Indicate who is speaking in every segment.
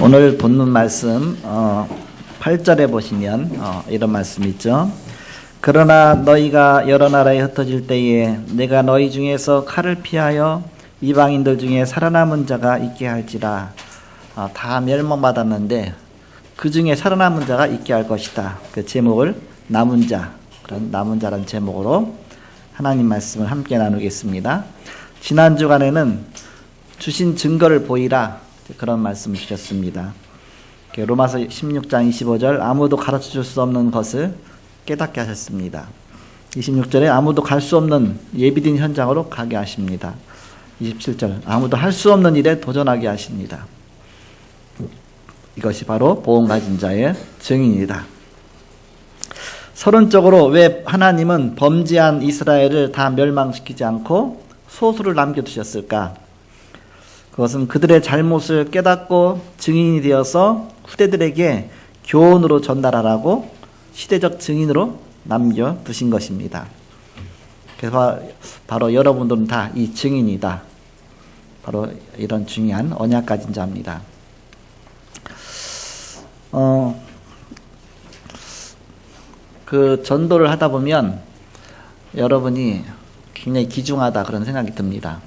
Speaker 1: 오늘 본문 말씀 8절에 보시면 이런 말씀이 있죠. 그러나 너희가 여러 나라에 흩어질 때에 내가 너희 중에서 칼을 피하여 이방인들 중에 살아남은 자가 있게 할지라. 다 멸망받았는데 그 중에 살아남은 자가 있게 할 것이다. 그 제목을 남은 자, 그런 남은 자라는 제목으로 하나님 말씀을 함께 나누겠습니다. 지난 주간에는 주신 증거를 보이라, 그런 말씀을 주셨습니다. 로마서 16장 25절 아무도 가르쳐 줄 수 없는 것을 깨닫게 하셨습니다. 26절에 아무도 갈 수 없는 예비된 현장으로 가게 하십니다. 27절 아무도 할 수 없는 일에 도전하게 하십니다. 이것이 바로 복음 가진 자의 증인이다. 서론적으로 왜 하나님은 범죄한 이스라엘을 다 멸망시키지 않고 소수를 남겨두셨을까? 그것은 그들의 잘못을 깨닫고 증인이 되어서 후대들에게 교훈으로 전달하라고 시대적 증인으로 남겨두신 것입니다. 그래서 바로 여러분들은 다 이 증인이다. 바로 이런 중요한 언약 가진 자입니다. 그 전도를 하다 보면 여러분이 굉장히 귀중하다 그런 생각이 듭니다.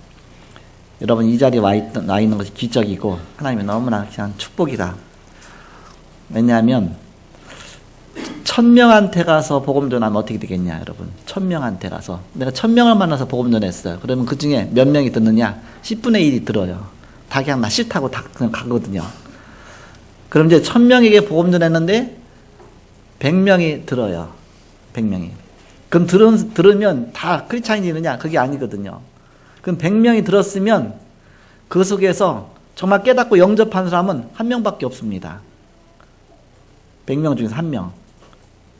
Speaker 1: 여러분 이 자리에 와 있는 것이 기적이고 하나님의 너무나 그냥 축복이다. 왜냐하면 1000명한테 가서 복음 전하면 어떻게 되겠냐, 여러분. 1000명한테 가서 내가 1000명을 만나서 복음 전했어요. 그러면 그 중에 몇 명이 듣느냐? 10분의 1이 들어요. 다 그냥 나 싫다고 다 그냥 가거든요. 그럼 이제 1000명에게 복음 전했는데 100명이 들어요. 100명이. 그럼 들으면 다 크리스찬이 되느냐? 그게 아니거든요. 그럼 100명이 들었으면 그 속에서 정말 깨닫고 영접한 사람은 한 명밖에 없습니다. 100명 중에서 한 명.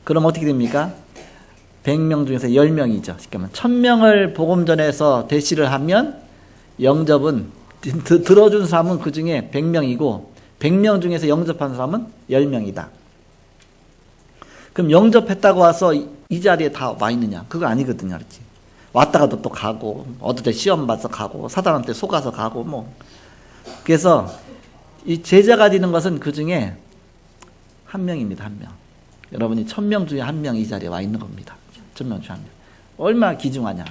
Speaker 1: 그럼 어떻게 됩니까? 100명 중에서 10명이죠. 쉽게 말하면 1000명을 복음 전해서 대시를 하면 영접은 들어준 사람은 그 중에 100명이고 100명 중에서 영접한 사람은 10명이다. 그럼 영접했다고 와서 이 자리에 다 와 있느냐? 그거 아니거든요. 그렇지? 왔다가도 또 가고 어떨 때 시험 봐서 가고 사단한테 속아서 가고 뭐. 그래서 이 제자가 되는 것은 그 중에 한 명입니다. 한 명. 여러분이 1000명 중에 한 명 이 자리에 와 있는 겁니다. 1000명 중에 한 명. 얼마나 귀중하냐.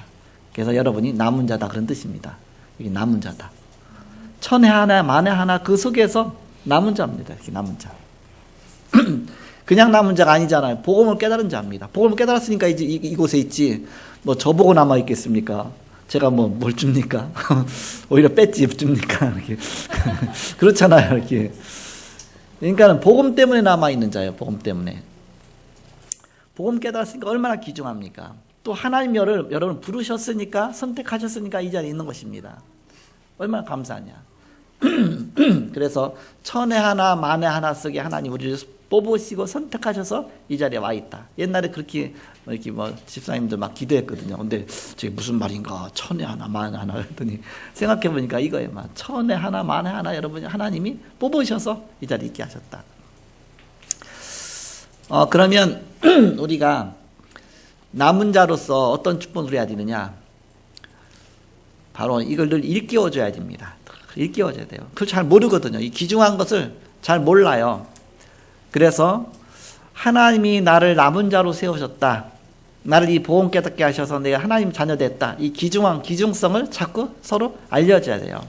Speaker 1: 그래서 여러분이 남은 자다 그런 뜻입니다. 이게 남은 자다. 천에 하나 만에 하나 그 속에서 남은 자입니다. 이렇게 남은 자. 그냥 남은 자가 아니잖아요. 복음을 깨달은 자입니다. 복음을 깨달았으니까 이제 이곳에 있지. 뭐 저보고 남아 있겠습니까? 제가 뭘 줍니까? 오히려 뺐지 줍니까? 이렇게. 그렇잖아요. 이렇게. 그러니까는 복음 때문에 남아 있는 자예요. 복음 때문에. 복음 깨달았으니까 얼마나 귀중합니까? 또 하나님 여러분 부르셨으니까 선택하셨으니까 이 자리에 있는 것입니다. 얼마나 감사하냐. 그래서 천에 하나 만에 하나 속에 하나님 우리를 뽑으시고 선택하셔서 이 자리에 와 있다. 옛날에 그렇게 이렇게 집사님들 막 기도했거든요. 근데 저게 무슨 말인가? 천에 하나 만에 하나 했더니 생각해 보니까 이거예요. 천에 하나 만에 하나 여러분이 하나님이 뽑으셔서 이 자리에 있게 하셨다. 그러면 우리가 남은 자로서 어떤 축복을 해야 되느냐? 바로 이걸 늘 일깨워줘야 됩니다. 일깨워줘야 돼요. 그걸 잘 모르거든요. 이 귀중한 것을 잘 몰라요. 그래서 하나님이 나를 남은 자로 세우셨다. 나를 이 복음 깨닫게 하셔서 내가 하나님 자녀 됐다. 이 귀중성을 자꾸 서로 알려줘야 돼요.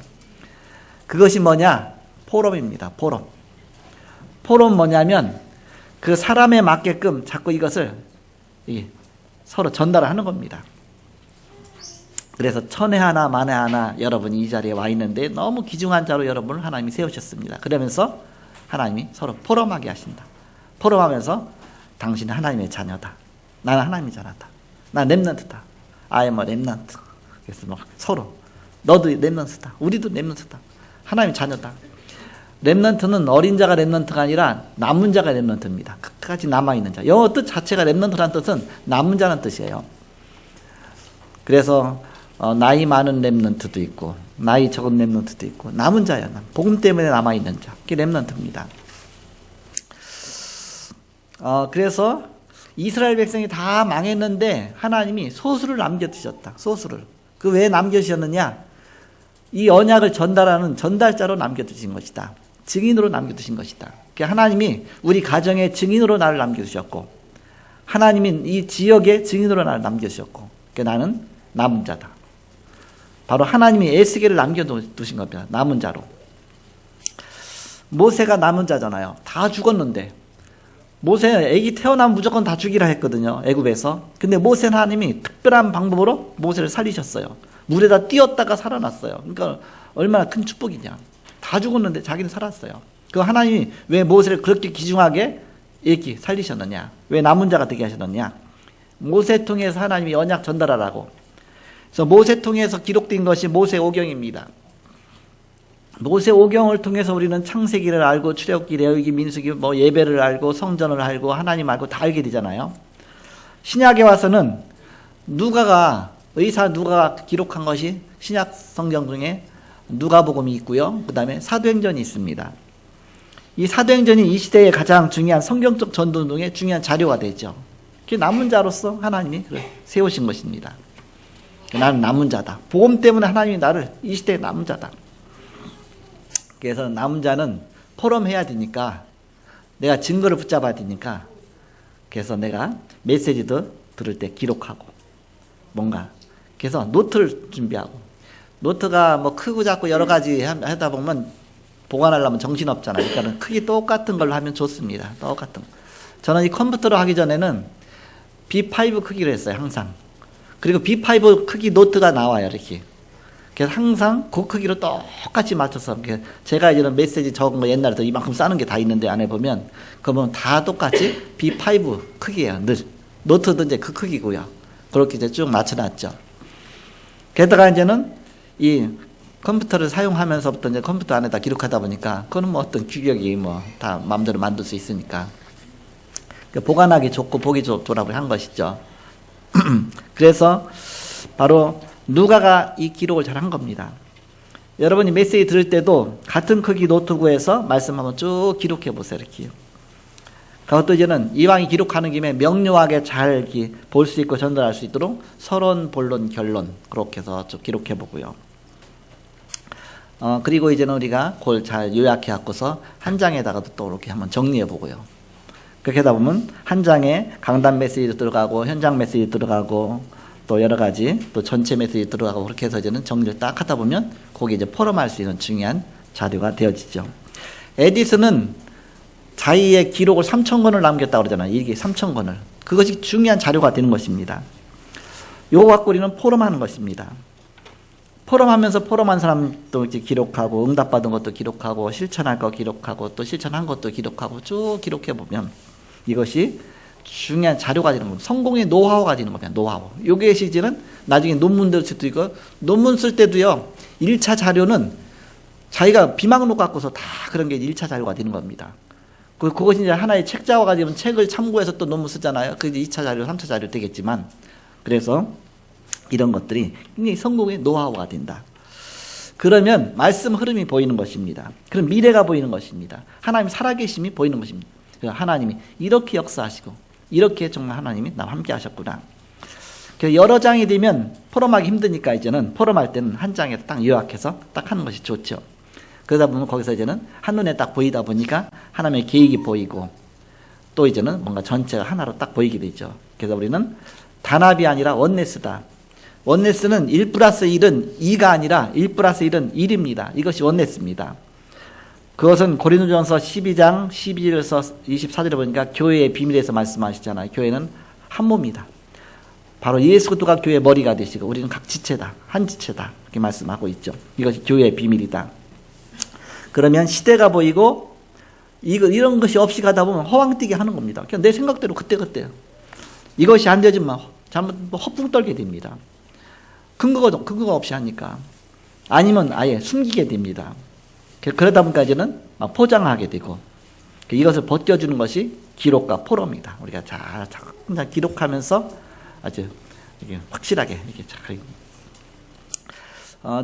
Speaker 1: 그것이 뭐냐? 포럼입니다. 포럼 뭐냐면 그 사람에 맞게끔 자꾸 이것을 서로 전달을 하는 겁니다. 그래서 천에 하나 만에 하나 여러분이 이 자리에 와 있는데 너무 귀중한 자로 여러분을 하나님이 세우셨습니다. 그러면서 하나님이 서로 포럼하게 하신다. 포럼하면서 당신은 하나님의 자녀다. 나는 하나님의 자녀다. 나 렘넌트다. I am a remnant. 그래서 서로 너도 렘넌트다. 우리도 렘넌트다. 하나님의 자녀다. 렘넌트는 어린 자가 렘넌트가 아니라 남은 자가 렘넌트입니다. 끝까지 남아있는 자. 영어 뜻 자체가 렘넌트라는 뜻은 남은 자라는 뜻이에요. 그래서 나이 많은 렘넌트도 있고 나이 적은 렘넌트도 있고 남은 자예요. 복음 때문에 남아있는 자. 그게 렘넌트입니다. 그래서 이스라엘 백성이 다 망했는데 하나님이 소수를 남겨두셨다. 소수를. 그 왜 남겨주셨느냐? 이 언약을 전달하는 전달자로 남겨두신 것이다. 증인으로 남겨두신 것이다. 하나님이 우리 가정의 증인으로 나를 남겨두셨고, 하나님이 이 지역의 증인으로 나를 남겨두셨고, 나는 남은 자다. 바로 하나님이 에스겔을 남겨두신 겁니다. 남은 자로. 모세가 남은 자잖아요. 다 죽었는데 모세 애기 태어나면 무조건 다 죽이라 했거든요. 애굽에서. 근데 모세 하나님이 특별한 방법으로 모세를 살리셨어요. 물에다 띄었다가 살아났어요. 그러니까 얼마나 큰 축복이냐. 다 죽었는데 자기는 살았어요. 그 하나님이 왜 모세를 그렇게 귀중하게 이렇게 살리셨느냐, 왜 남은 자가 되게 하셨느냐. 모세 통해서 하나님이 언약 전달하라고. 그래서 모세 통해서 기록된 것이 모세오경입니다. 모세오경을 통해서 우리는 창세기를 알고 출애굽기, 레위기, 민수기, 예배를 알고 성전을 알고 하나님 알고 다 알게 되잖아요. 신약에 와서는 의사 누가가 기록한 것이 신약 성경 중에 누가복음이 있고요. 그 다음에 사도행전이 있습니다. 이 사도행전이 이 시대의 가장 중요한 성경적 전도운동의 중요한 자료가 되죠. 남은 자로서 하나님이 세우신 것입니다. 나는 남은 자다. 복음 때문에 하나님이 나를 이 시대의 남은 자다. 그래서 남은 자는 포럼해야 되니까, 내가 증거를 붙잡아야 되니까, 그래서 내가 메시지도 들을 때 기록하고, 뭔가 그래서 노트를 준비하고, 노트가 크고 작고 여러 가지 하다 보면 보관하려면 정신없잖아요. 그러니까 크기 똑같은 걸로 하면 좋습니다. 똑같은 거. 저는 이 컴퓨터로 하기 전에는 B5 크기로 했어요. 항상. 그리고 B5 크기 노트가 나와요. 이렇게. 그래서 항상 그 크기로 똑같이 맞춰서, 제가 이제는 메시지 적은 거 옛날에 이만큼 싸는 게 다 있는데 안에 보면, 그러면 다 똑같이 B5 크기예요. 늘. 노트도 이제 그 크기고요. 그렇게 이제 쭉 맞춰놨죠. 게다가 이제는 이 컴퓨터를 사용하면서부터 이제 컴퓨터 안에다 기록하다 보니까, 그거는 어떤 규격이 다 마음대로 만들 수 있으니까. 보관하기 좋고 보기 좋더라고 한 것이죠. 그래서 바로 누가가 이 기록을 잘 한 겁니다. 여러분이 메시지 들을 때도 같은 크기 노트 구해서 말씀 한번 쭉 기록해 보세요. 이렇게. 그것도 이제는 이왕이 기록하는 김에 명료하게 잘 볼 수 있고 전달할 수 있도록 서론, 본론, 결론 그렇게 해서 쭉 기록해 보고요. 그리고 이제는 우리가 그걸 잘 요약해 갖고서 한 장에다가도 또 이렇게 한번 정리해 보고요. 그렇게 하다 보면 한 장에 강단 메시지도 들어가고 현장 메시지 들어가고 또 여러 가지 또 전체 메시지 들어가고 그렇게 해서 이제는 정리를 딱 하다 보면 거기 이제 포럼할 수 있는 중요한 자료가 되어지죠. 에디슨은 자기의 기록을 3,000권을 남겼다고 그러잖아요. 이게 3,000권을. 그것이 중요한 자료가 되는 것입니다. 요거 갖고 우리는 포럼하는 것입니다. 포럼하면서 포럼한 사람도 이제 기록하고 응답받은 것도 기록하고 실천할 거 기록하고 또 실천한 것도 기록하고 쭉 기록해 보면 이것이 중요한 자료가 되는 겁니다. 성공의 노하우가 되는 겁니다. 노하우. 요게 시제는 나중에 논문들 쓸 때도 있고, 논문 쓸 때도요. 1차 자료는 자기가 비망록 갖고서 다 그런 게 1차 자료가 되는 겁니다. 그것이 이제 하나의 책자와 가지고 책을 참고해서 또 논문 쓰잖아요. 그게 2차 자료, 3차 자료 되겠지만, 그래서 이런 것들이 굉장히 성공의 노하우가 된다. 그러면 말씀 흐름이 보이는 것입니다. 그럼 미래가 보이는 것입니다. 하나님 살아계심이 보이는 것입니다. 하나님이 이렇게 역사하시고 이렇게 정말 하나님이 나와 함께 하셨구나. 여러 장이 되면 포럼하기 힘드니까 이제는 포럼할 때는 한 장에 딱 요약해서 딱 하는 것이 좋죠. 그러다 보면 거기서 이제는 한눈에 딱 보이다 보니까 하나님의 계획이 보이고 또 이제는 뭔가 전체가 하나로 딱 보이게 되죠. 그래서 우리는 단합이 아니라 원네스다. 원네스는 1 플러스 1은 2가 아니라 1 플러스 1은 1입니다. 이것이 원네스입니다. 그것은 고린도전서 12장 12절에서 24절에 보니까 교회의 비밀에서 말씀하시잖아요. 교회는 한 몸이다. 바로 예수 그리스도가 교회의 머리가 되시고 우리는 각 지체다. 한 지체다. 이렇게 말씀하고 있죠. 이것이 교회의 비밀이다. 그러면 시대가 보이고 이런 것이 없이 가다 보면 허황되게 하는 겁니다. 그냥 내 생각대로 그때그때 이것이 안 되지만 잘못 허풍 떨게 됩니다. 근거가 없이 하니까. 아니면 아예 숨기게 됩니다. 그러다 보니까 이제는 포장하게 되고 이것을 벗겨주는 것이 기록과 포럼이다. 우리가 잘 기록하면서 아주 이렇게 확실하게 이렇게 잘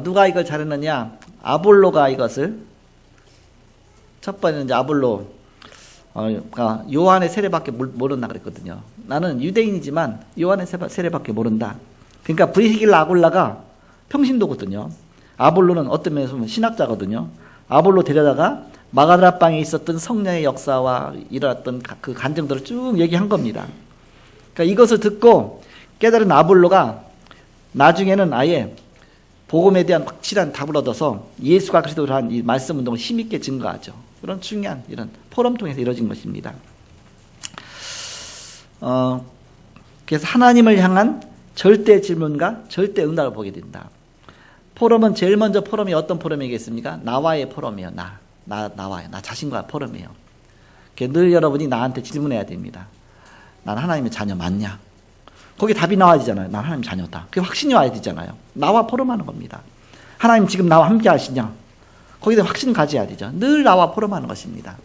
Speaker 1: 누가 이걸 잘했느냐? 아볼로가 이것을 첫 번째는 이제 아볼로 요한의 세례밖에 모른다 그랬거든요. 나는 유대인이지만 요한의 세례밖에 모른다. 그러니까 브리스길라 아굴라가 평신도거든요. 아볼로는 어떤 면에서 보면 신학자거든요. 아볼로 데려다가 마가다락방에 있었던 성령의 역사와 일어났던 그 간증들을 쭉 얘기한 겁니다. 그러니까 이것을 듣고 깨달은 아볼로가 나중에는 아예 복음에 대한 확실한 답을 얻어서 예수가 그리스도라는 이 말씀 운동을 힘있게 증거하죠. 그런 중요한 이런 포럼 통해서 이루어진 것입니다. 그래서 하나님을 향한 절대 질문과 절대 응답을 보게 된다. 포럼은 제일 먼저 포럼이 어떤 포럼이겠습니까? 나와의 포럼이에요. 나와요. 나 자신과 포럼이에요. 늘 여러분이 나한테 질문해야 됩니다. 난 하나님의 자녀 맞냐? 거기 답이 나와야 되잖아요. 난 하나님 자녀다. 그게 확신이 와야 되잖아요. 나와 포럼하는 겁니다. 하나님 지금 나와 함께 하시냐? 거기에 대한 확신 가져야 되죠. 늘 나와 포럼하는 것입니다.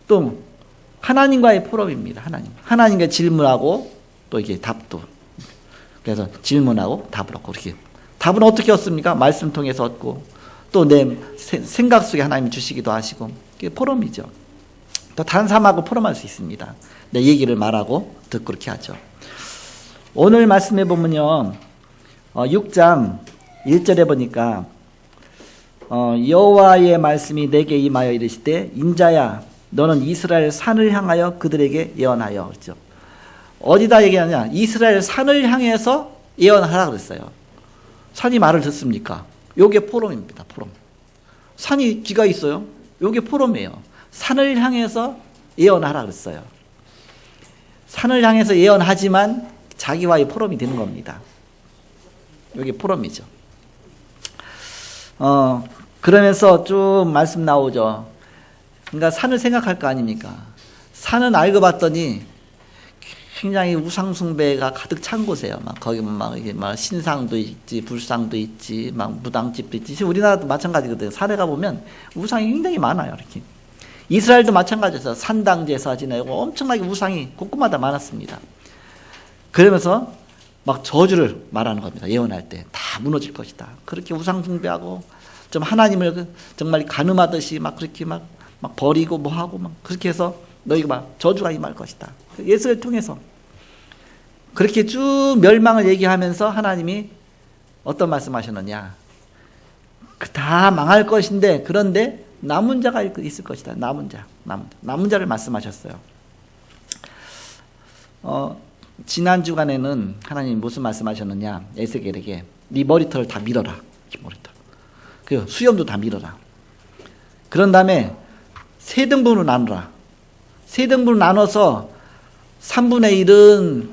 Speaker 1: 또 하나님과의 포럼입니다. 하나님과 질문하고 또 이게 답도. 그래서 질문하고 답을 얻고 이렇게. 답은 어떻게 얻습니까? 말씀 통해서 얻고 또 내 생각 속에 하나님이 주시기도 하시고 그게 포럼이죠. 또 다른 사람하고 포럼할 수 있습니다. 내 얘기를 말하고 듣고 그렇게 하죠. 오늘 말씀해 보면요. 6장 1절에 보니까 여호와의 말씀이 내게 임하여 이르시되 인자야 너는 이스라엘 산을 향하여 그들에게 예언하여. 그렇죠. 어디다 얘기하냐? 이스라엘 산을 향해서 예언하라 그랬어요. 산이 말을 듣습니까? 요게 포럼입니다. 포럼. 산이 귀가 있어요. 요게 포럼이에요. 산을 향해서 예언하라 그랬어요. 산을 향해서 예언하지만 자기와의 포럼이 되는 겁니다. 요게 포럼이죠. 그러면서 쭉 말씀 나오죠. 그러니까 산을 생각할 거 아닙니까? 산은 알고 봤더니 굉장히 우상숭배가 가득 찬 곳이에요. 막 거기 이게 막 신상도 있지, 불상도 있지, 막 무당집도 있지. 우리나라도 마찬가지거든요. 산에 가 보면 우상이 굉장히 많아요. 이렇게. 이스라엘도 마찬가지였어요. 산당 제사 지내고 엄청나게 우상이 곳곳마다 많았습니다. 그러면서 막 저주를 말하는 겁니다. 예언할 때 다 무너질 것이다. 그렇게 우상숭배하고 좀 하나님을 정말 가늠하듯이 막 그렇게 막 버리고 뭐 하고 막 그렇게 해서 너희가 막 저주가 임할 것이다. 예수를 통해서 그렇게 쭉 멸망을 얘기하면서 하나님이 어떤 말씀하셨느냐? 다 망할 것인데 그런데 남은 자가 있을 것이다. 남은 자를 말씀하셨어요. 지난 주간에는 하나님이 무슨 말씀하셨느냐? 에스겔에게 네 머리털을 다 밀어라. 머리털. 그 수염도 다 밀어라. 그런 다음에 세 등분으로 나누라. 세 등분으로 나눠서 3분의 1은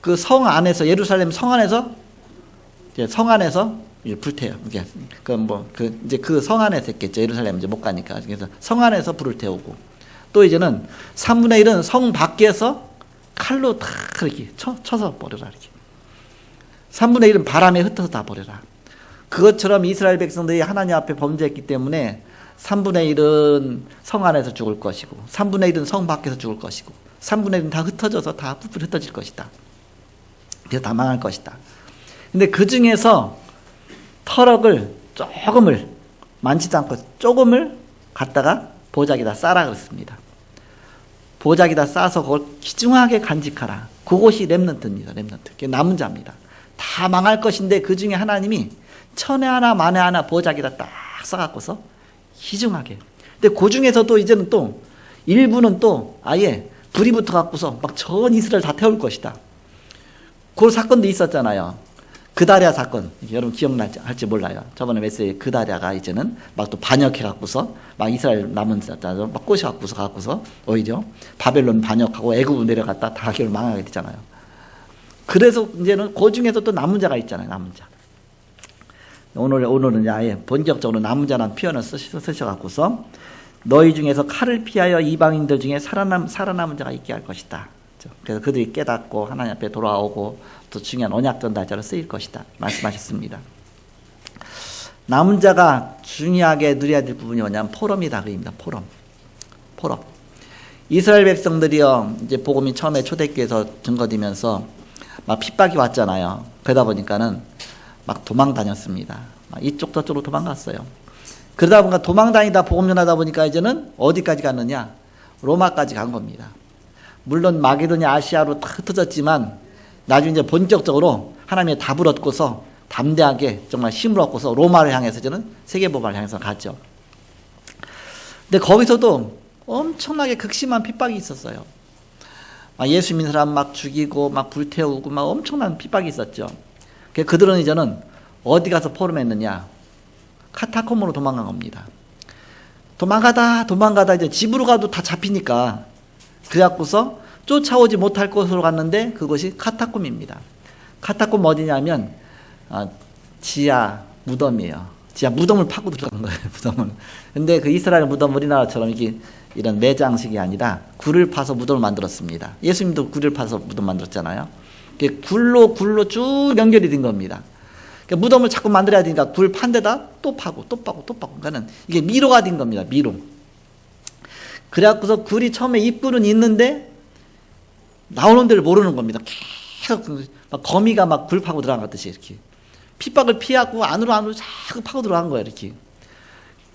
Speaker 1: 그 성 안에서 예루살렘 성 안에서 불태요. 이제 그 성 안에서 했겠죠. 예루살렘 이제 못 가니까. 그래서 성 안에서 불을 태우고 또 이제는 3분의 1은 성 밖에서 칼로 다 이렇게 쳐서 버려라. 이렇게. 3분의 1은 바람에 흩어서 다 버려라. 그것처럼 이스라엘 백성들이 하나님 앞에 범죄했기 때문에 3분의 1은 성 안에서 죽을 것이고 3분의 1은 성 밖에서 죽을 것이고 3분의 1은 다 흩어져서 다 부풀 흩어질 것이다. 그래서 다 망할 것이다. 근데 그 중에서 터럭을 조금을 많지도 않고 조금을 갖다가 보자기다 싸라 그랬습니다. 보자기다 싸서 그걸 귀중하게 간직하라. 그것이 렘넌트입니다. 렘넌트. 그게 남은 자입니다. 다 망할 것인데 그 중에 하나님이 천에 하나 만에 하나 보자기다 딱 싸갖고서 귀중하게. 근데 그 중에서도 이제는 또 일부는 또 아예 불이 붙어갖고서 막 전 이스라엘 다 태울 것이다. 그 사건도 있었잖아요. 그다랴 사건. 여러분 기억날지 몰라요. 저번에 메시지에 그다랴가 이제는 막 또 반역해갖고서 막 이스라엘 남은 자들 막 꼬셔갖고서 오히려 바벨론 반역하고 애굽으로 내려갔다 다 결국 망하게 되잖아요. 그래서 이제는 그 중에서 또 남은 자가 있잖아요. 남은 자. 오늘은 아예 본격적으로 남은 자라는 표현을 쓰셔갖고서 너희 중에서 칼을 피하여 이방인들 중에 살아남은 자가 있게 할 것이다. 그래서 그들이 깨닫고 하나님 앞에 돌아오고 또 중요한 언약 전달자로 쓰일 것이다. 말씀하셨습니다. 남은 자가 중요하게 누려야 될 부분이 뭐냐면 포럼이다. 그입니다. 포럼. 이스라엘 백성들이요. 이제 복음이 처음에 초대교회에서 증거되면서 막 핍박이 왔잖아요. 그러다 보니까는 막 도망 다녔습니다. 이쪽 저쪽으로 도망갔어요. 그러다 보니까 도망 다니다 복음 전하다 보니까 이제는 어디까지 갔느냐? 로마까지 간 겁니다. 물론 마게도냐 아시아로 다 흩어졌지만 나중에 이제 본격적으로 하나님의 답을 얻고서 담대하게 정말 힘을 얻고서 로마를 향해서 저는 세계복음을 향해서 갔죠. 근데 거기서도 엄청나게 극심한 핍박이 있었어요. 막 예수 믿는 사람 막 죽이고 막 불태우고 막 엄청난 핍박이 있었죠. 그들은 이제는 어디 가서 포럼했느냐? 카타콤으로 도망간 겁니다. 도망가다 이제 집으로 가도 다 잡히니까 그래갖고서 쫓아오지 못할 곳으로 갔는데 그것이 카타콤입니다. 카타콤 어디냐면 지하 무덤이에요. 지하 무덤을 파고 들어간 거예요. 무덤을. 근데 그 이스라엘 무덤 우리나라처럼 이런 매장식이 아니라 굴을 파서 무덤을 만들었습니다. 예수님도 굴을 파서 무덤 만들었잖아요. 굴로 쭉 연결이 된 겁니다. 그러니까 무덤을 자꾸 만들어야 되니까 굴 판 데다 또 파고. 그러니까는 이게 미로가 된 겁니다. 미로. 그래갖고서 굴이 처음에 입구는 있는데 나오는 데를 모르는 겁니다. 계속 막 거미가 막 굴 파고 들어갔듯이 이렇게 핍박을 피하고 안으로 자꾸 파고 들어간 거예요. 이렇게.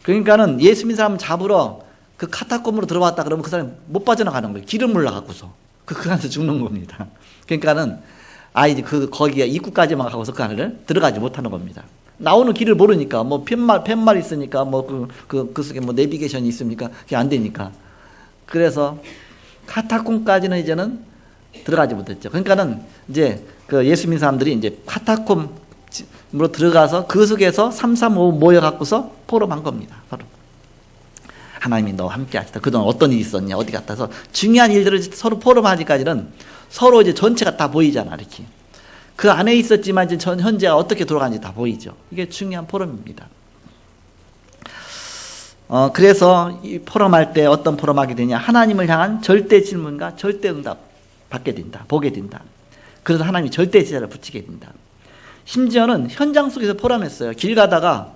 Speaker 1: 그러니까는 예수 믿는 사람 잡으러 그 카타콤으로 들어왔다 그러면 그 사람이 못 빠져나가는 거예요. 길을 몰라갖고서 그 안에서 죽는 겁니다. 그러니까는 이제 거기에 입구까지만 가고서 그 안을 들어가지 못하는 겁니다. 나오는 길을 모르니까 뭐 팻말 있으니까 뭐 그 속에 뭐 내비게이션이 있습니까? 그게 안 되니까. 그래서 카타콤까지는 이제는 들어가지 못했죠. 그러니까는 이제 그 예수 믿는 사람들이 이제 카타콤으로 들어가서 그 속에서 335 모여 갖고서 포럼한 겁니다. 바로 하나님이 너와 함께 하시다. 그동안 어떤 일이 있었냐, 어디 갔다 해서 중요한 일들을 서로 포럼하기까지는 서로 이제 전체가 다 보이잖아, 이렇게. 그 안에 있었지만 이제 현재가 어떻게 돌아가는지 다 보이죠. 이게 중요한 포럼입니다. 그래서 이 포럼할 때 어떤 포럼하게 되냐? 하나님을 향한 절대 질문과 절대 응답 받게 된다, 보게 된다. 그래서 하나님이 절대 제자를 붙이게 된다. 심지어는 현장 속에서 포럼했어요. 길 가다가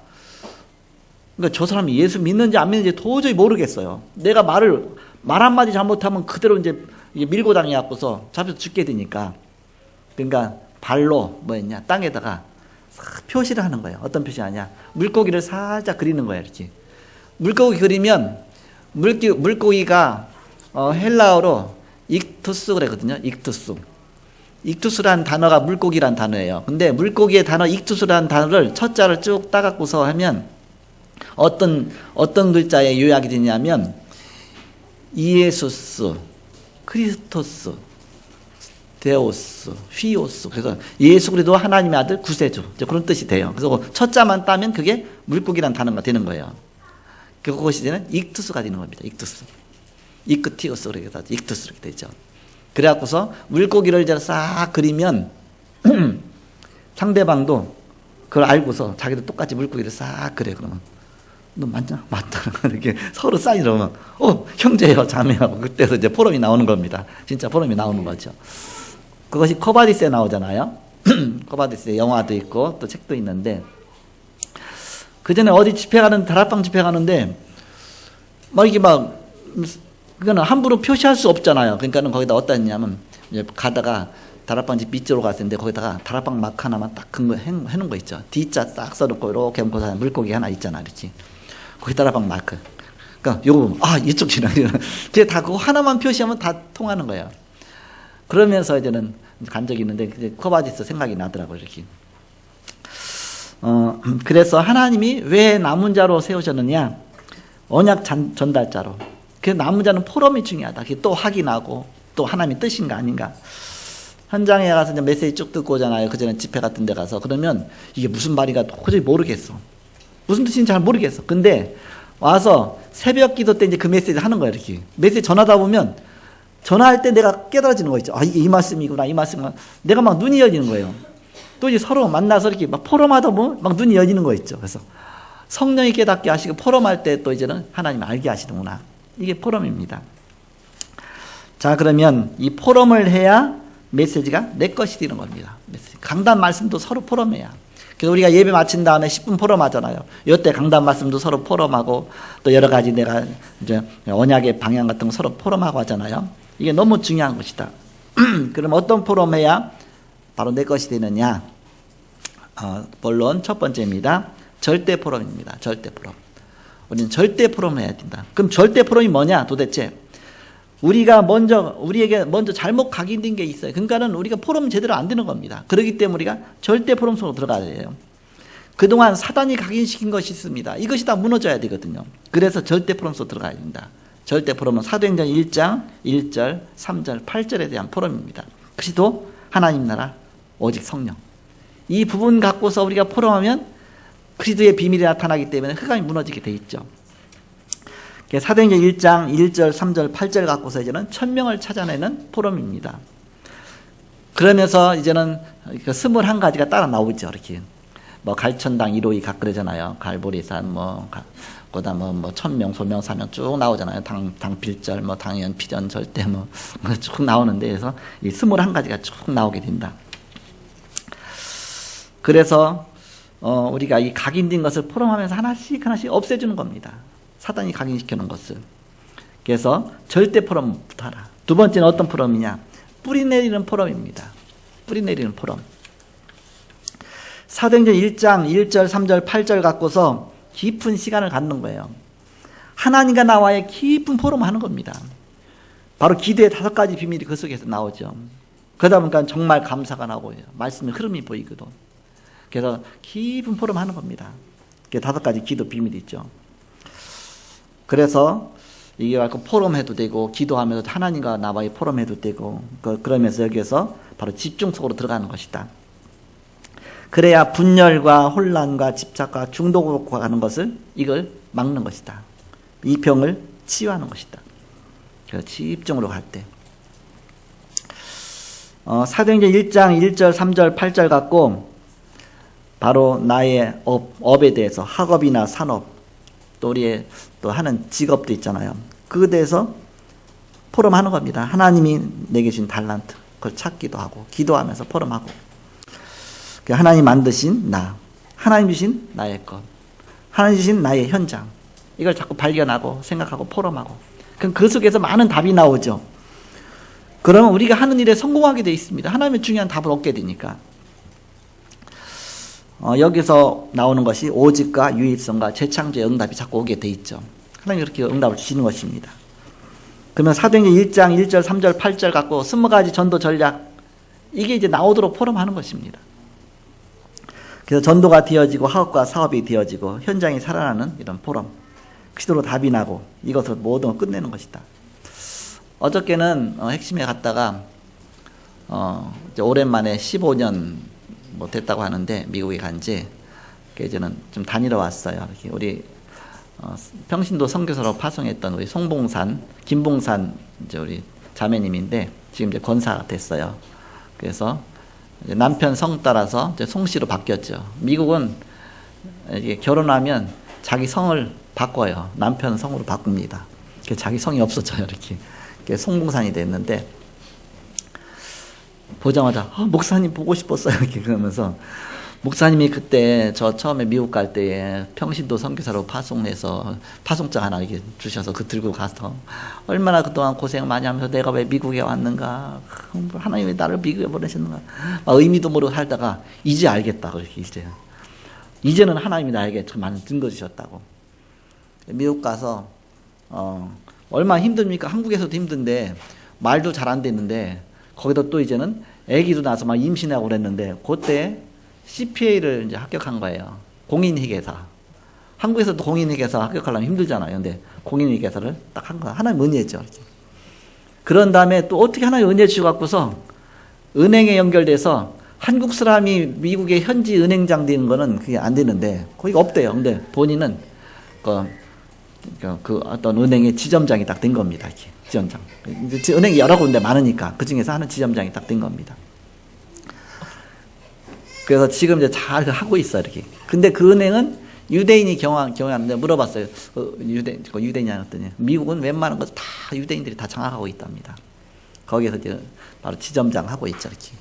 Speaker 1: 그러니까 저 사람이 예수 믿는지 안 믿는지 도저히 모르겠어요. 내가 말 한마디 잘못하면 그대로 이제 밀고 당해갖고서 잡혀서 죽게 되니까. 그러니까 발로 땅에다가 표시를 하는 거예요. 어떤 표시하냐? 물고기를 살짝 그리는 거예요. 이렇게. 물고기 그리면 물고기가 헬라어로 익투스 그랬거든요. 익투스라는 단어가 물고기란 단어예요. 근데 물고기의 단어 익투스라는 단어를 첫 자를 쭉 따갖고서 하면 어떤 글자에 요약이 되냐면 이에수스, 크리스토스, 데오스, 휘오스. 그래서 예수 그리스도 하나님의 아들 구세주. 그런 뜻이 돼요. 그래서 첫 자만 따면 그게 물고기란 단어가 되는 거예요. 그것이 이제는 익투스가 되는 겁니다. 익투스. 이크티오스 그래서 익투스 이렇게 되죠. 그래갖고서 물고기를 이제 싹 그리면 상대방도 그걸 알고서 자기도 똑같이 물고기를 싹 그래. 그러면 너 맞냐? 맞다. 이렇게 서로 싸이 그러면 형제예요, 자매하고 그때서 이제 포럼이 나오는 겁니다. 진짜 포럼이 나오는 거죠. 그것이 코바디스에 나오잖아요. 코바디스에 영화도 있고 또 책도 있는데 그 전에 어디 집회 가는 다락방 집회 가는데 그거는 함부로 표시할 수 없잖아요. 그러니까는 거기다 어디다 했냐면 이제 가다가 다락방 집 밑으로 갔는데 거기다가 다락방 마크 하나만 딱 해놓은 거 있죠. D자 딱 써놓고 이렇게 얹고서 물고기 하나 있잖아, 이렇게. 거기 다락방 마크. 그러니까 요거 이쪽 지나 그게 다 그거 하나만 표시하면 다 통하는 거예요. 그러면서 이제는 간 적이 있는데 코바디스 생각이 나더라고요, 이렇게. 그래서 하나님이 왜 남은 자로 세우셨느냐? 언약 전달자로. 그 남은 자는 포럼이 중요하다. 그게 또 확인하고 또 하나님의 뜻인가 아닌가. 현장에 가서 이제 메시지 쭉 듣고 오잖아요. 그 전에 집회 같은 데 가서. 그러면 이게 무슨 말인가 도저히 모르겠어. 무슨 뜻인지 잘 모르겠어. 근데 와서 새벽 기도 때 이제 그 메시지 하는 거야, 이렇게. 메시지 전하다 보면 전화할 때 내가 깨달아지는 거 있죠. 이게 이 말씀이구나, 이 말씀이구나. 내가 막 눈이 열리는 거예요. 또 이제 서로 만나서 이렇게 막 포럼하다 보면 막 눈이 열리는 거 있죠. 그래서 성령이 깨닫게 하시고 포럼할 때 또 이제는 하나님 알게 하시는구나. 이게 포럼입니다. 자, 그러면 이 포럼을 해야 메시지가 내 것이 되는 겁니다. 강단 말씀도 서로 포럼해야. 그래서 우리가 예배 마친 다음에 10분 포럼하잖아요. 이때 강단 말씀도 서로 포럼하고 또 여러 가지 내가 이제 언약의 방향 같은 거 서로 포럼하고 하잖아요. 이게 너무 중요한 것이다. 그럼 어떤 포럼해야 바로 내 것이 되느냐? 본론 첫 번째입니다. 절대 포럼입니다. 절대 포럼. 우리는 절대 포럼을 해야 된다. 그럼 절대 포럼이 뭐냐? 도대체 우리에게 먼저 잘못 각인된 게 있어요. 그러니까는 우리가 포럼 제대로 안 되는 겁니다. 그렇기 때문에 우리가 절대 포럼 속으로 들어가야 돼요. 그동안 사단이 각인시킨 것이 있습니다. 이것이 다 무너져야 되거든요. 그래서 절대 포럼서 들어가야 된다. 절대 포럼은 사도행전 1장 1절 3절 8절에 대한 포럼입니다. 그리스도 하나님 나라 오직 성령. 이 부분 갖고서 우리가 포럼하면 그리스도의 비밀이 나타나기 때문에 흑암이 무너지게 돼 있죠. 사도행전 1장 1절 3절 8절 갖고서 이제는 천명을 찾아내는 포럼입니다. 그러면서 이제는 21가지가 따라 나오죠. 이렇게 뭐 갈천당 1호이 각 그러잖아요. 갈보리산 그다음 뭐 천명 소명 사명 쭉 나오잖아요. 당필절 뭐 당연 피전 절대 쭉 나오는데 그래서 이 21가지가 쭉 나오게 된다. 그래서 우리가 이 각인된 것을 포럼하면서 하나씩 없애주는 겁니다. 사단이 각인시켜 놓은 것을. 그래서 절대 포럼부터 하라. 두 번째는 어떤 포럼이냐? 뿌리 내리는 포럼입니다. 뿌리 내리는 포럼. 사도행전 1장 1절 3절 8절 갖고서 깊은 시간을 갖는 거예요. 하나님과 나와의 깊은 포럼을 하는 겁니다. 바로 기도의 5가지 비밀이 그 속에서 나오죠. 그러다 보니까 정말 감사가 나오고요. 말씀의 흐름이 보이거든. 그래서 깊은 포럼 하는 겁니다. 5가지 기도 비밀이 있죠. 그래서 이게 말고 포럼해도 되고 기도하면서 하나님과 나와의 포럼해도 되고 그러면서 여기에서 바로 집중 속으로 들어가는 것이다. 그래야 분열과 혼란과 집착과 중독으로 가는 것을 이걸 막는 것이다. 이 병을 치유하는 것이다. 그래서 집중으로 갈 때 사도행전 1장 1절 3절 8절 갖고 바로 나의 업에 대해서 학업이나 산업 또 우리의 또 하는 직업도 있잖아요. 그에 대해서 포럼하는 겁니다. 하나님이 내게 주신 달란트 그걸 찾기도 하고 기도하면서 포럼하고 하나님 만드신 나, 하나님 주신 나의 것, 하나님 주신 나의 현장 이걸 자꾸 발견하고 생각하고 포럼하고 그럼 그 속에서 많은 답이 나오죠. 그러면 우리가 하는 일에 성공하게 되어 있습니다. 하나님의 중요한 답을 얻게 되니까. 여기서 나오는 것이 오직과 유입성과 재창조의 응답이 자꾸 오게 돼 있죠. 하나님이 그렇게 응답을 주시는 것입니다. 그러면 사도행전 1장 1절 3절 8절 갖고 20가지 전도 전략 이게 이제 나오도록 포럼하는 것입니다. 그래서 전도가 되어지고 학업과 사업이 되어지고 현장이 살아나는 이런 포럼 그리스도로 답이 나고 이것을 모든 걸 끝내는 것이다. 어저께는 핵심에 갔다가 이제 오랜만에 15년 됐다고 하는데 미국에 간지 이제는 좀 다니러 왔어요. 이렇게 우리 평신도 선교사로 파송했던 우리 송봉산, 김봉산 이제 우리 자매님인데 지금 이제 권사가 됐어요. 그래서 이제 남편 성 따라서 이제 송씨로 바뀌었죠. 미국은 이게 결혼하면 자기 성을 바꿔요. 남편 성으로 바꿉니다. 자기 성이 없어져요. 이렇게 송봉산이 됐는데 보자마자 목사님 보고 싶었어요. 이렇게 그러면서 목사님이 그때 저 처음에 미국 갈 때에 평신도 선교사로 파송해서 파송장 하나 이렇게 주셔서 그 들고 가서 얼마나 그동안 고생 많이 하면서 내가 왜 미국에 왔는가 하나님이 나를 미국에 보내셨는가 의미도 모르고 살다가 이제 알겠다. 그렇게 이제는 하나님이 나에게 참 많은 증거 주셨다고. 미국 가서 얼마나 힘듭니까? 한국에서도 힘든데 말도 잘 안 됐는데 거기다 또 이제는 아기도 나서 막 임신하고 그랬는데 그때 CPA를 이제 합격한 거예요. 공인회계사. 한국에서도 공인회계사 합격하려면 힘들잖아요. 근데 공인회계사를 딱 한 거야. 하나님 은혜죠. 이렇게. 그런 다음에 또 어떻게 하나님 은혜 주셔갖고서 은행에 연결돼서 한국 사람이 미국의 현지 은행장 되는 거는 그게 안 되는데 거기가 없대요. 근데 본인은 그 어떤 은행의 지점장이 딱 된 겁니다. 이렇게. 지점장. 은행이 여러 군데 많으니까 그 중에서 하는 지점장이 딱 된 겁니다. 그래서 지금 이제 잘 하고 있어, 이렇게. 근데 그 은행은 유대인이 경영하는데 물어봤어요. 유대인이 아니었더니 미국은 웬만한 거 다 유대인들이 다 장악하고 있답니다. 거기서 이제 바로 지점장 하고 있죠, 이렇게.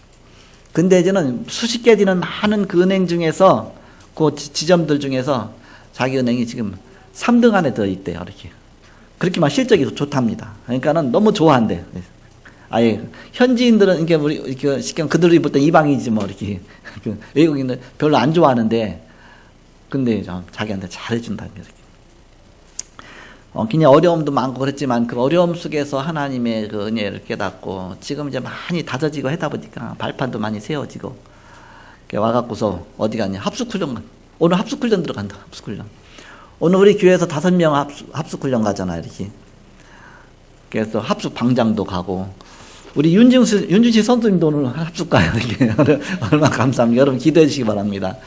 Speaker 1: 근데 이제는 수십 개 되는 많은 그 은행 중에서 그 지점들 중에서 자기 은행이 지금 3등 안에 들어 있대요, 이렇게. 그렇게 막 실적이 좋답니다. 그러니까는 너무 좋아한대. 아예 현지인들은 이게 우리 이렇게 쉽게 그들이 볼 때 이방이지 뭐 이렇게 외국인들 별로 안 좋아하는데 근데 자기한테 잘해준다 이렇게. 그냥 어려움도 많고 그랬지만 그 어려움 속에서 하나님의 그 은혜를 깨닫고 지금 이제 많이 다져지고 하다 보니까 발판도 많이 세워지고 와갖고서 어디 갔냐 합숙훈련 오늘 합숙훈련 들어간다. 합숙훈련. 오늘 우리 교회에서 5명 합숙훈련 가잖아, 이렇게. 그래서 합숙 방장도 가고, 우리 윤준식 선생님도 오늘 합숙 가요, 이렇게. 얼마나 감사합니다. 여러분 기도해 주시기 바랍니다.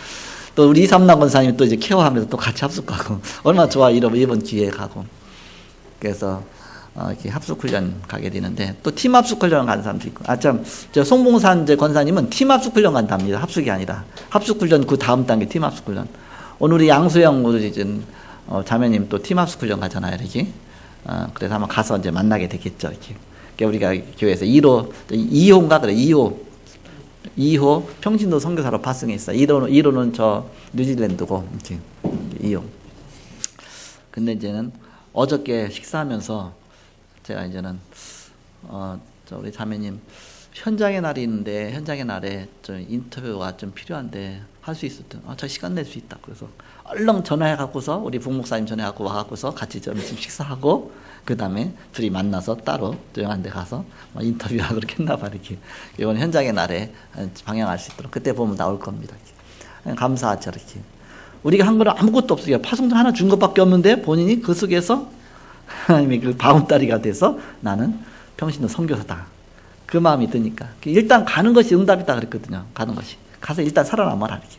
Speaker 1: 또 우리 이삼남 권사님이 또 이제 케어하면서 또 같이 합숙 가고, 얼마나 좋아, 이번 기회에 가고. 그래서, 이렇게 합숙훈련 가게 되는데, 또 팀 합숙훈련 가는 사람도 있고, 저 송봉산 권사님은 팀 합숙훈련 간답니다. 합숙이 아니라. 합숙훈련 그 다음 단계 팀 합숙훈련. 오늘 우리 양소영, 우리 이제, 자매님 또 팀 합숙훈련 가잖아요, 이렇게. 그래서 아마 가서 이제 만나게 되겠죠, 이렇게. 그러니까 우리가 교회에서 2호인가 그래, 2호 평신도 선교사로 파송했어. 1호는 저 뉴질랜드고, 이렇게. 2호. 근데 이제는 어저께 식사하면서 제가 이제는 저 우리 자매님 현장의 날이 있는데 현장의 날에 좀 인터뷰가 좀 필요한데 할 수 있었던 저 시간 낼 수 있다. 그래서 얼른 전화해 갖고서 우리 부목사님 전화해 갖고 와 갖고서 같이 점심 식사하고 그 다음에 둘이 만나서 따로 조용한 데 가서 인터뷰하고 그렇게 했나 봐. 이렇게 이번 현장의 날에 방영할 수 있도록 그때 보면 나올 겁니다. 이렇게. 감사하죠. 이렇게 우리가 한 거는 아무것도 없어요. 파송도 하나 준 것밖에 없는데 본인이 그 속에서 하나님의 그 바운다리가 돼서 나는 평신도 선교사다. 그 마음이 드니까. 일단 가는 것이 응답이다 그랬거든요. 가는 것이. 가서 일단 살아남아라. 이렇게.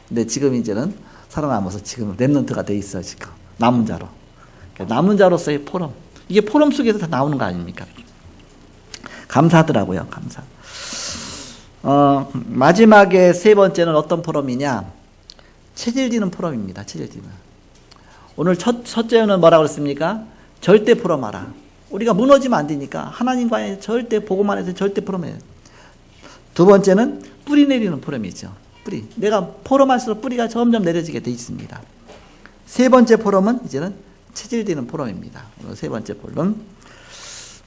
Speaker 1: 근데 지금 이제는 살아남아서 지금 랩런트가 돼 있어요. 지금. 남은 자로. 남은 자로서의 포럼. 이게 포럼 속에서 다 나오는 거 아닙니까? 감사하더라고요. 감사. 마지막에 세 번째는 어떤 포럼이냐? 체질지는 포럼입니다. 체질지는. 오늘 첫째는 뭐라고 그랬습니까? 절대 포럼하라. 우리가 무너지면 안 되니까 하나님과의 절대 복음만 해서 절대 포럼해요. 두 번째는 뿌리 내리는 포럼이죠. 뿌리. 내가 포럼할수록 뿌리가 점점 내려지게 돼 있습니다. 세 번째 포럼은 이제는 체질되는 포럼입니다. 세 번째 포럼.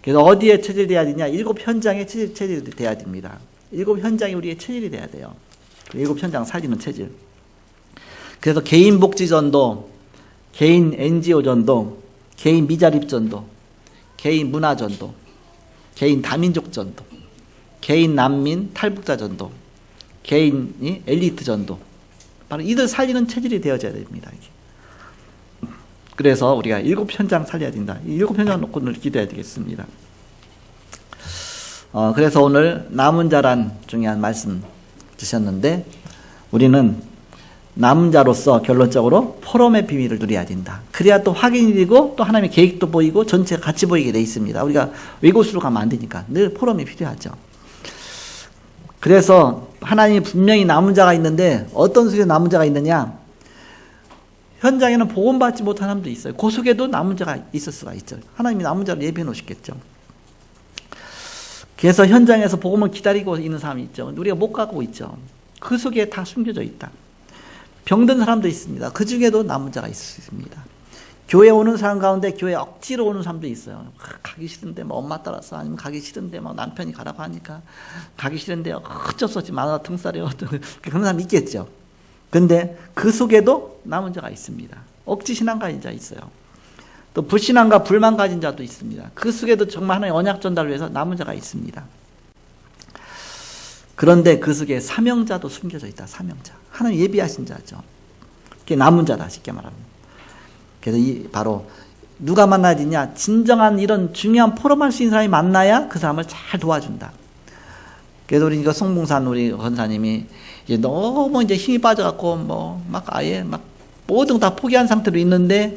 Speaker 1: 그래서 어디에 체질돼야 되냐? 7 현장에 체질이 돼야 됩니다. 7 현장이 우리의 체질이 돼야 돼요. 7 현장 살리는 체질. 그래서 개인 복지 전도, 개인 NGO 전도, 개인 미자립 전도, 개인 문화 전도, 개인 다민족 전도, 개인 난민 탈북자 전도, 개인이 엘리트 전도. 바로 이들 살리는 체질이 되어져야 됩니다. 이게. 그래서 우리가 7 현장 살려야 된다. 이 7 현장 놓고 오늘 기도해야 되겠습니다. 그래서 오늘 남은 자란 중요한 말씀 주셨는데 우리는 남은 자로서 결론적으로 포럼의 비밀을 누려야 된다. 그래야 또 확인이 되고 또 하나님의 계획도 보이고 전체가 같이 보이게 돼 있습니다. 우리가 외고수로 가면 안 되니까 늘 포럼이 필요하죠. 그래서 하나님이 분명히 남은 자가 있는데 어떤 속에 남은 자가 있느냐? 현장에는 복음받지 못한 사람도 있어요. 그 속에도 남은 자가 있을 수가 있죠. 하나님이 남은 자를 예비해 놓으셨겠죠. 그래서 현장에서 복음을 기다리고 있는 사람이 있죠. 우리가 못 가고 있죠. 그 속에 다 숨겨져 있다. 병든 사람도 있습니다. 그 중에도 남은 자가 있을 수 있습니다. 교회 오는 사람 가운데 교회 억지로 오는 사람도 있어요. 가기 싫은데 뭐 엄마 따라서 아니면 가기 싫은데 뭐 남편이 가라고 하니까 가기 싫은데 어쩔 수 없지 마누라 등살이요. 그런 사람 있겠죠. 근데 그 속에도 남은 자가 있습니다. 억지 신앙 가진 자 있어요. 또 불신앙과 불만 가진 자도 있습니다. 그 속에도 정말 하나의 언약 전달을 위해서 남은 자가 있습니다. 그런데 그 속에 사명자도 숨겨져 있다. 사명자. 하나님 예비하신 자죠. 그게 남은 자다. 쉽게 말하면. 그래서 바로 누가 만나야 되냐? 진정한 이런 중요한 포럼할 수 있는 사람이 만나야 그 사람을 잘 도와준다. 그래서 우리 이거 송봉산 우리 권사님이 이제 너무 이제 힘이 빠져갖고 뭐 막 아예 막 모든 다 포기한 상태로 있는데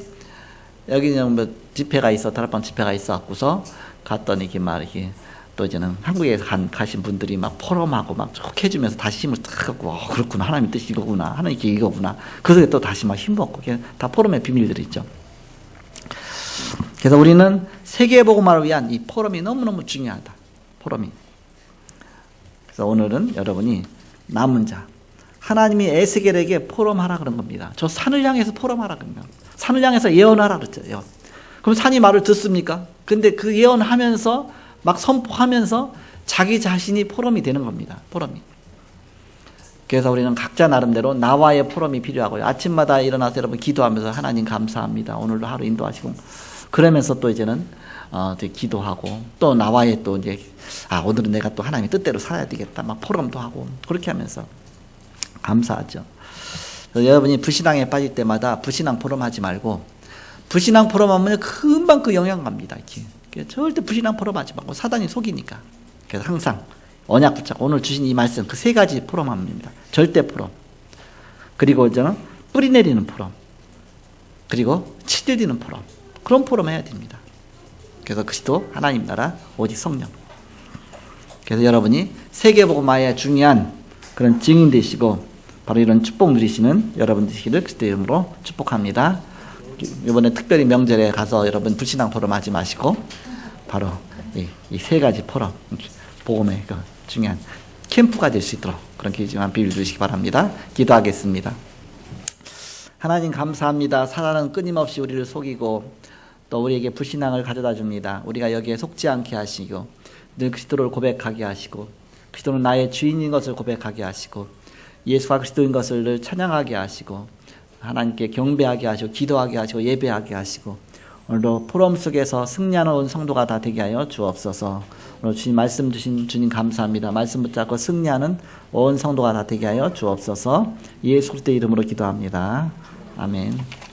Speaker 1: 여기는 뭐 집회가 있어 다락방 집회가 있어갖고서 갔더니 이렇게 막 이렇게 또 이제는 한국에 가신 분들이 막 포럼하고 막 좋게 해주면서 다시 힘을 탁 갖고 그렇구나 하나님 뜻이 이거구나 하나님 게 이거구나 그 속에 또 다시 막 힘 얻고 다 포럼의 비밀들이 있죠. 그래서 우리는 세계 복음화를 위한 이 포럼이 너무너무 중요하다. 포럼이. 그래서 오늘은 여러분이 남은 자 하나님이 에스겔에게 포럼하라 그런 겁니다. 저 산을 향해서 포럼하라 그러면 산을 향해서 예언하라 그랬죠. 예언. 그럼 산이 말을 듣습니까? 근데 그 예언하면서 막 선포하면서 자기 자신이 포럼이 되는 겁니다. 포럼이. 그래서 우리는 각자 나름대로 나와의 포럼이 필요하고요. 아침마다 일어나서 여러분 기도하면서 하나님 감사합니다. 오늘도 하루 인도하시고 그러면서 또 이제는 기도하고 또 나와의 또 이제 오늘은 내가 또 하나님의 뜻대로 살아야 되겠다. 막 포럼도 하고 그렇게 하면서 감사하죠. 그래서 여러분이 불신앙에 빠질 때마다 불신앙 포럼하지 말고, 불신앙 포럼하면 금방 그 영향 갑니다. 이렇게. 절대 불신앙 포럼하지 말고, 사단이 속이니까. 그래서 항상 언약 붙잡고 오늘 주신 이 말씀 그 세 가지 포럼합니다. 절대 포럼, 그리고 저는 뿌리 내리는 포럼, 그리고 치들리는 포럼. 그런 포럼 해야 됩니다. 그래서 그리스도 하나님 나라 오직 성령. 그래서 여러분이 세계복음화의 중요한 그런 증인 되시고 바로 이런 축복 누리시는 여러분 되시기를 그리스도의 이름으로 축복합니다. 이번에 특별히 명절에 가서 여러분 불신앙 포럼 하지 마시고 바로 이 세 가지 포럼, 복음의 그 중요한 캠프가 될 수 있도록 그런 기회지만 비밀 주시기 바랍니다. 기도하겠습니다. 하나님 감사합니다. 사단은 끊임없이 우리를 속이고 또 우리에게 불신앙을 가져다 줍니다. 우리가 여기에 속지 않게 하시고 늘 그리스도를 고백하게 하시고 그리스도는 나의 주인인 것을 고백하게 하시고 예수가 그리스도인 것을 늘 찬양하게 하시고 하나님께 경배하게 하시고 기도하게 하시고 예배하게 하시고 오늘도 포럼 속에서 승리하는 온 성도가 다 되게 하여 주옵소서. 오늘 주님 말씀 주신 주님 감사합니다. 말씀 붙잡고 승리하는 온 성도가 다 되게 하여 주옵소서. 예수 그리스도의 이름으로 기도합니다. 아멘.